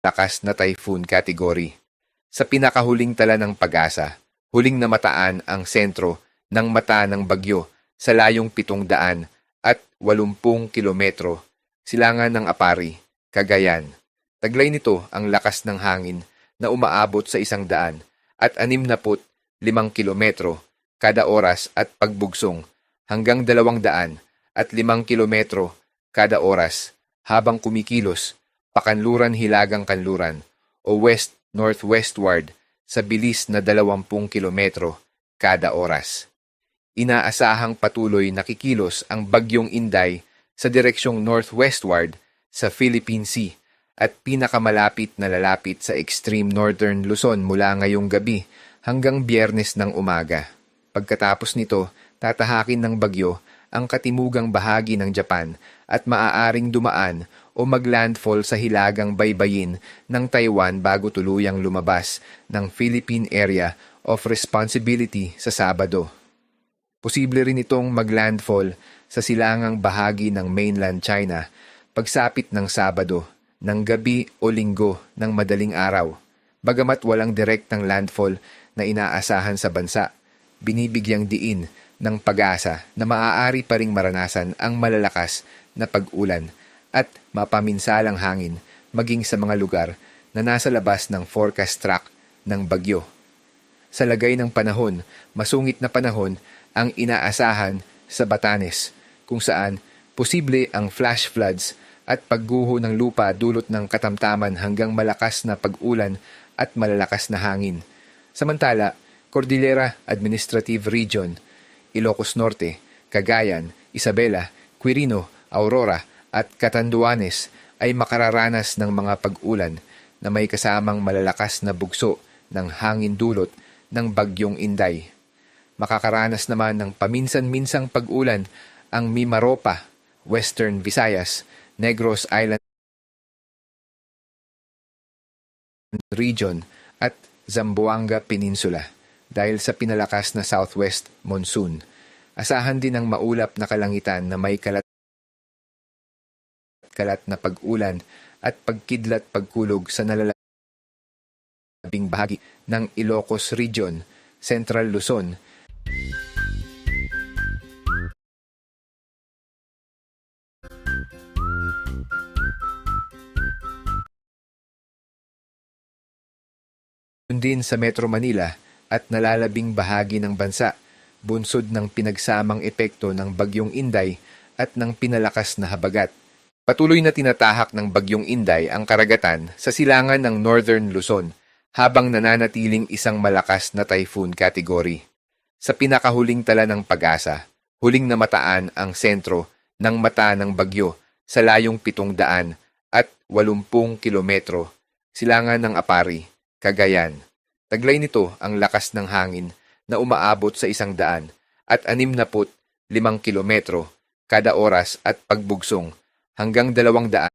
lakas na typhoon category. Sa pinakahuling tala ng pag-asa, huling namataan ang sentro ng mata ng bagyo sa layong 780 kilometro, silangan ng Apari, Cagayan. Taglay nito ang lakas ng hangin na umaabot sa 165 kilometro kada oras at pagbugsong hanggang 205 kilometro kada oras habang kumikilos pakanluran-hilagang kanluran o west-northwestward sa bilis na 20 kilometro kada oras. Inaasahang patuloy na kikilos ang bagyong Inday sa direksyong northwestward sa Philippine Sea at pinakamalapit na lalapit sa extreme northern Luzon mula ngayong gabi hanggang Biyernes ng umaga. Pagkatapos nito, tatahakin ng bagyo ang katimugang bahagi ng Japan at maaaring dumaan o maglandfall sa hilagang baybayin ng Taiwan bago tuluyang lumabas ng Philippine Area of Responsibility sa Sabado. Posible rin itong maglandfall sa silangang bahagi ng mainland China pagsapit ng Sabado, ng gabi o linggo ng madaling araw. Bagamat walang direktang landfall na inaasahan sa bansa, binibigyang diin ng pag-asa na maaari pa ring maranasan ang malalakas na pag-ulan at mapaminsalang hangin maging sa mga lugar na nasa labas ng forecast track ng bagyo. Sa lagay ng panahon, masungit na panahon ang inaasahan sa Batanes, kung saan posible ang flash floods at pagguho ng lupa dulot ng katamtaman hanggang malakas na pag-ulan at malalakas na hangin. Samantala, Cordillera Administrative Region, Ilocos Norte, Cagayan, Isabela, Quirino, Aurora at Catanduanes ay makararanas ng mga pag-ulan na may kasamang malalakas na bugso ng hangin dulot ng bagyong Inday. Makakaranas naman ng paminsan-minsang pag-ulan ang Mimaropa, Western Visayas, Negros Island Region at Zamboanga Peninsula dahil sa pinalakas na southwest monsoon. Asahan din ang maulap na kalangitan na may kalat na pag-ulan at pagkidlat pagkulog sa nalalabing bahagi ng Ilocos Region, Central Luzon, din sa Metro Manila at nalalabing bahagi ng bansa, bunsod ng pinagsamang epekto ng bagyong Inday at ng pinalakas na habagat. Patuloy na tinatahak ng bagyong Inday ang karagatan sa silangan ng Northern Luzon habang nananatiling isang malakas na typhoon category. Sa pinakahuling tala ng pag-asa, huling namataan ang sentro ng mata ng bagyo sa layong 780 kilometro, silangan ng Apari, Cagayan. Taglay nito ang lakas ng hangin na umaabot sa 165 kilometro kada oras at pagbugsong hanggang 200